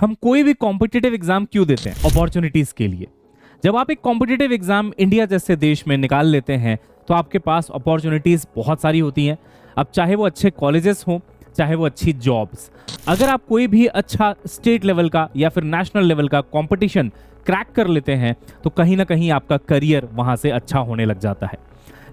हम कोई भी कॉम्पिटिटिव एग्जाम क्यों देते हैं? अपॉर्चुनिटीज के लिए। जब आप एक कॉम्पिटिटिव एग्जाम इंडिया जैसे देश में निकाल लेते हैं तो आपके पास अपॉर्चुनिटीज बहुत सारी होती हैं। अब चाहे वो अच्छे कॉलेजेस हों, चाहे वो अच्छी जॉब्स। अगर आप कोई भी अच्छा स्टेट लेवल का या फिर नेशनल लेवल का कंपटीशन क्रैक कर लेते हैं तो कहीं ना कहीं आपका करियर वहां से अच्छा होने लग जाता है।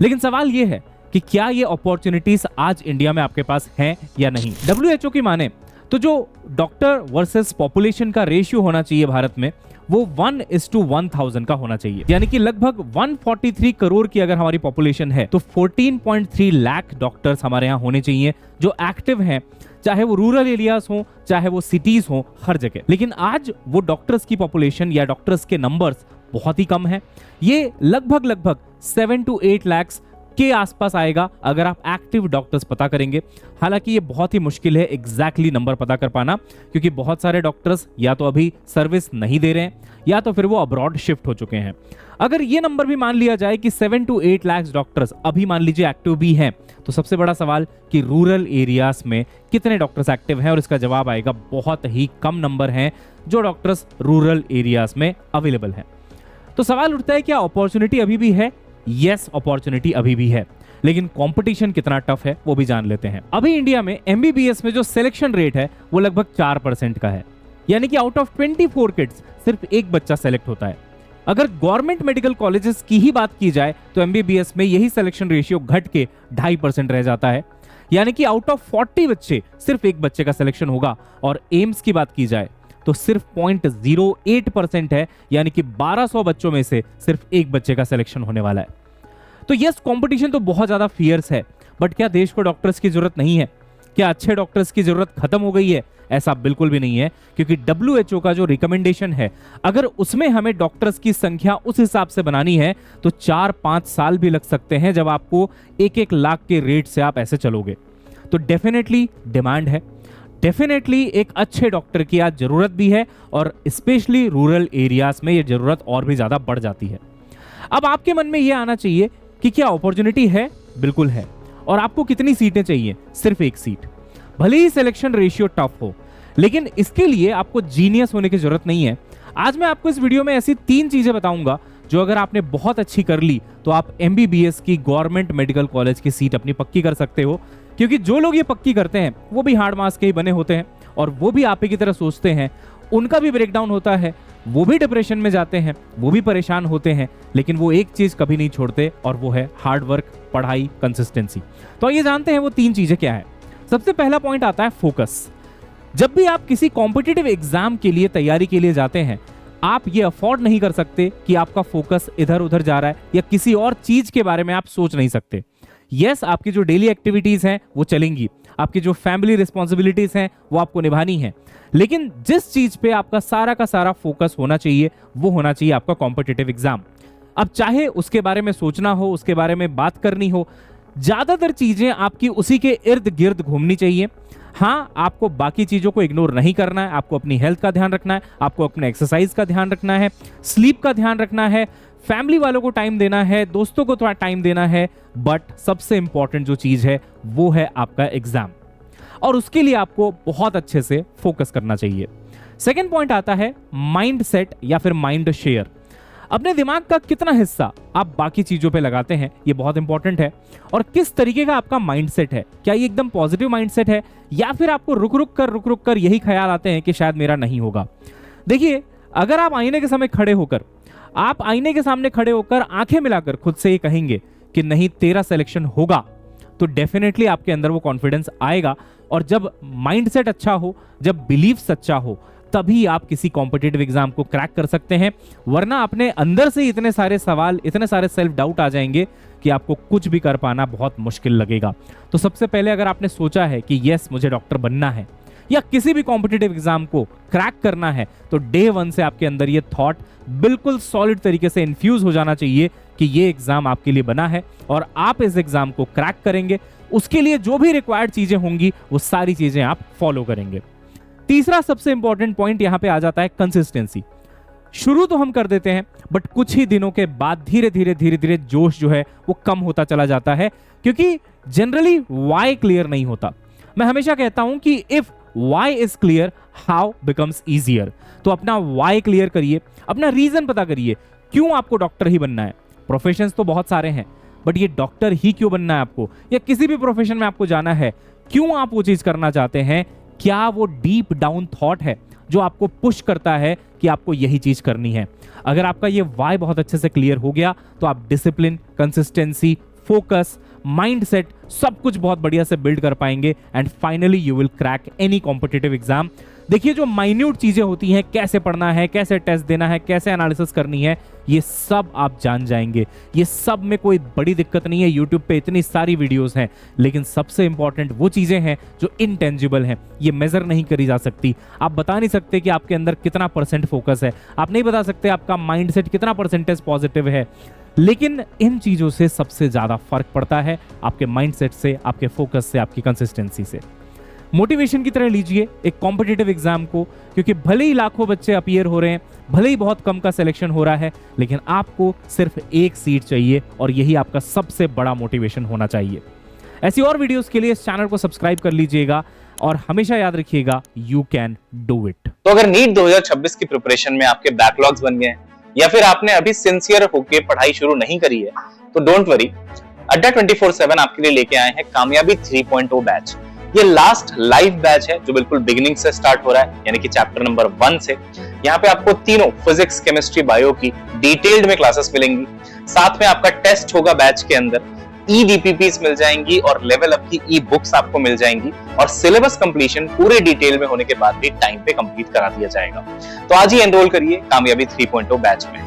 लेकिन सवाल ये है कि क्या ये अपॉर्चुनिटीज आज इंडिया में आपके पास हैं या नहीं। WHO की माने तो जो डॉक्टर वर्सेस पॉपुलेशन का रेशियो होना चाहिए भारत में वो 1:1000 का होना चाहिए। यानी कि लगभग 143 करोड़ की अगर हमारी पॉपुलेशन है तो 14.3 लाख डॉक्टर्स हमारे यहाँ होने चाहिए जो एक्टिव हैं, चाहे वो रूरल एरियाज हो चाहे वो सिटीज हो, हर जगह। लेकिन आज वो डॉक्टर्स की पॉपुलेशन या डॉक्टर्स के नंबर्स बहुत ही कम है। ये लगभग 7 to 8 लाख के आसपास आएगा अगर आप एक्टिव डॉक्टर्स पता करेंगे। हालांकि ये बहुत ही मुश्किल है एग्जैक्टली नंबर पता कर पाना, क्योंकि बहुत सारे डॉक्टर्स या तो अभी सर्विस नहीं दे रहे हैं या तो फिर वो अब्रॉड शिफ्ट हो चुके हैं। अगर ये नंबर भी मान लिया जाए कि 7 to 8 लाख डॉक्टर्स अभी मान लीजिए एक्टिव भी हैं, तो सबसे बड़ा सवाल कि रूरल एरियाज में कितने डॉक्टर्स एक्टिव हैं, और इसका जवाब आएगा बहुत ही कम नंबर हैं जो डॉक्टर्स रूरल एरियाज में अवेलेबल हैं। तो सवाल उठता है क्या अपॉर्चुनिटी अभी भी है? यस, अपॉर्चुनिटी अभी भी है, लेकिन कंपटीशन कितना टफ है वो भी जान लेते हैं। अभी इंडिया में MBBS में जो सिलेक्शन रेट है वो लगभग 4% का है। यानी कि आउट ऑफ 24 किड्स सिर्फ एक बच्चा सेलेक्ट होता है। अगर गवर्नमेंट मेडिकल कॉलेजेस की ही बात की जाए तो MBBS में यही सिलेक्शन रेशियो घट के 2.5% रह जाता है। यानी कि आउट ऑफ 40 बच्चे सिर्फ एक बच्चे का सिलेक्शन होगा। और एम्स की बात की जाए तो सिर्फ 0.08% है, यानी कि 1200 बच्चों में से सिर्फ एक बच्चे का सिलेक्शन होने वाला है। तो यस, कंपटीशन तो बहुत ज्यादा फियर्स है, बट क्या देश को डॉक्टर्स की जरूरत नहीं है? क्या अच्छे डॉक्टर्स की जरूरत खत्म हो गई है? ऐसा बिल्कुल भी नहीं है, क्योंकि WHO का जो रिकमेंडेशन है अगर उसमें हमें डॉक्टर्स की संख्या उस हिसाब से बनानी है तो 4-5 साल भी लग सकते हैं जब आपको 1-1 लाख के रेट से आप ऐसे चलोगे। तो डेफिनेटली डिमांड है, डेफिनेटली एक अच्छे डॉक्टर की आज जरूरत भी है, और स्पेशली रूरल एरियाज में ये जरूरत और भी ज्यादा बढ़ जाती है। अब आपके मन में ये आना चाहिए कि क्या अपॉर्चुनिटी है? बिल्कुल है। और आपको कितनी सीटें चाहिए? सिर्फ एक सीट। भले ही सिलेक्शन रेशियो टफ हो, लेकिन इसके लिए आपको जीनियस होने की जरूरत नहीं है। आज मैं आपको इस वीडियो में ऐसी 3 चीजें बताऊंगा जो अगर आपने बहुत अच्छी कर ली तो आप MBBS की गवर्नमेंट मेडिकल कॉलेज की सीट अपनी पक्की कर सकते हो। क्योंकि जो लोग ये पक्की करते हैं वो भी हार्ड मास के ही बने होते हैं, और वो भी आप ही की तरह सोचते हैं, उनका भी ब्रेकडाउन होता है, वो भी डिप्रेशन में जाते हैं, वो भी परेशान होते हैं, लेकिन वो एक चीज कभी नहीं छोड़ते और वो है हार्ड वर्क, पढ़ाई, कंसिस्टेंसी। तो आइए जानते हैं वो 3 चीजें क्या है। सबसे पहला पॉइंट आता है फोकस। जब भी आप किसी कॉम्पिटिटिव एग्जाम के लिए तैयारी के लिए जाते हैं, आप ये अफोर्ड नहीं कर सकते कि आपका फोकस इधर उधर जा रहा है या किसी और चीज के बारे में आप सोच नहीं सकते। यस, आपकी जो डेली एक्टिविटीज हैं वो चलेंगी, आपकी जो फैमिली रिस्पॉन्सिबिलिटीज हैं वो आपको निभानी है, लेकिन जिस चीज पे आपका सारा का सारा फोकस होना चाहिए वो होना चाहिए आपका कॉम्पिटिटिव एग्जाम। अब चाहे उसके बारे में सोचना हो, उसके बारे में बात करनी हो, ज्यादातर चीजें आपकी उसी के इर्द गिर्द घूमनी चाहिए। हाँ, आपको बाकी चीजों को इग्नोर नहीं करना है, आपको अपनी हेल्थ का ध्यान रखना है, आपको अपने एक्सरसाइज का ध्यान रखना है, स्लीप का ध्यान रखना है, फैमिली वालों को टाइम देना है, दोस्तों को थोड़ा टाइम देना है, बट सबसे इंपॉर्टेंट जो चीज है वो है आपका एग्जाम, और उसके लिए आपको बहुत अच्छे से फोकस करना चाहिए। सेकेंड पॉइंट आता है माइंड सेट या फिर माइंड शेयर। अपने दिमाग का कितना हिस्सा आप बाकी चीजों पे लगाते हैं ये बहुत इंपॉर्टेंट है, और किस तरीके का आपका माइंडसेट है। क्या ये एकदम पॉजिटिव माइंडसेट है या फिर आपको रुक रुक कर यही ख्याल आते हैं कि शायद मेरा नहीं होगा। देखिए, अगर आप आईने के सामने खड़े होकर आंखें मिलाकर खुद से ये कहेंगे कि नहीं तेरा सिलेक्शन होगा, तो डेफिनेटली आपके अंदर वो कॉन्फिडेंस आएगा। और जब माइंडसेट अच्छा हो, जब बिलीफ सच्चा हो, तभी आप किसी कॉम्पिटिटिव एग्जाम को क्रैक कर सकते हैं, वरना अपने अंदर से इतने सारे सवाल, इतने सारे सेल्फ डाउट आ जाएंगे कि आपको कुछ भी कर पाना बहुत मुश्किल लगेगा। तो सबसे पहले अगर आपने सोचा है कि यस मुझे डॉक्टर बनना है या किसी भी कॉम्पिटिटिव एग्जाम को क्रैक करना है, तो डे 1 से आपके अंदर ये थॉट बिल्कुल सॉलिड तरीके से इन्फ्यूज हो जाना चाहिए कि ये एग्जाम आपके लिए बना है और आप इस एग्जाम को क्रैक करेंगे। उसके लिए जो भी रिक्वायर्ड चीजें होंगी वो सारी चीजें आप फॉलो करेंगे। तीसरा सबसे इंपॉर्टेंट पॉइंट यहां पे आ जाता है कंसिस्टेंसी। शुरू तो हम कर देते हैं, बट कुछ ही दिनों के बाद धीरे धीरे जोश जो है वो कम होता चला जाता है, क्योंकि जनरली वाई क्लियर नहीं होता। मैं हमेशा कहता हूं कि if why is clear, how becomes easier. तो अपना व्हाई क्लियर करिए, अपना रीजन पता करिए क्यों आपको डॉक्टर ही बनना है। प्रोफेशंस तो बहुत सारे हैं, बट ये डॉक्टर ही क्यों बनना है आपको, या किसी भी प्रोफेशन में आपको जाना है, क्यों आप वो चीज करना चाहते हैं। क्या वो डीप डाउन थॉट है जो आपको पुश करता है कि आपको यही चीज करनी है। अगर आपका ये वाई बहुत अच्छे से क्लियर हो गया तो आप डिसिप्लिन, कंसिस्टेंसी, फोकस, माइंडसेट सब कुछ बहुत बढ़िया से बिल्ड कर पाएंगे and finally you will crack any competitive exam. देखिए जो माइन्यूट चीजें होती हैं, कैसे पढ़ना है, कैसे टेस्ट देना है, कैसे एनालिसिस करनी है, ये सब आप जान जाएंगे। ये सब में कोई बड़ी दिक्कत नहीं है, यूट्यूब पे इतनी सारी वीडियोस हैं। लेकिन सबसे इंपॉर्टेंट वो चीजें हैं जो इनटेंजिबल हैं, ये मेजर नहीं करी जा सकती। आप बता नहीं सकते कि आपके अंदर कितना % फोकस है, आप नहीं बता सकते आपका माइंडसेट कितना % पॉजिटिव है। लेकिन इन चीजों से सबसे ज्यादा फर्क पड़ता है आपके माइंडसेट से, आपके फोकस से, आपकी कंसिस्टेंसी से। मोटिवेशन की तरह लीजिए एक कॉम्पिटिटिव एग्जाम को, क्योंकि भले ही लाखों बच्चे अपीयर हो रहे हैं, भले ही बहुत कम का सिलेक्शन हो रहा है, लेकिन आपको सिर्फ एक सीट चाहिए और यही आपका सबसे बड़ा मोटिवेशन होना चाहिए। ऐसी और वीडियोस के लिए इस चैनल को सब्सक्राइब कर लीजिएगा और हमेशा याद रखिएगा, यू कैन डू इट। तो अगर नीट 2026 की प्रिपरेशन में आपके बैकलॉग्स बन गए हैं या फिर आपने अभी सिंसियर होकर पढ़ाई शुरू नहीं करी है, तो डोंट वरी, अड्डा 24/7 आपके लिए लेके आए हैं कामयाबी 3.0 बैच। ये लास्ट लाइव बैच है जो बिल्कुल बिगिनिंग से स्टार्ट हो रहा है, यानी कि चैप्टर नंबर 1 से। यहाँ पे आपको तीनों फिजिक्स, केमिस्ट्री, बायो की डिटेल्ड में क्लासेस मिलेंगी। साथ में आपका टेस्ट होगा बैच के अंदर, ई-डीपीपीस मिल जाएंगी और लेवल अप की ई बुक्स आपको मिल जाएंगी और सिलेबस कंप्लीशन पूरे डिटेल में होने के बाद भी टाइम पे कंप्लीट करा दिया जाएगा। तो आज ही एनरोल करिए कामयाबी 3.0 बैच में।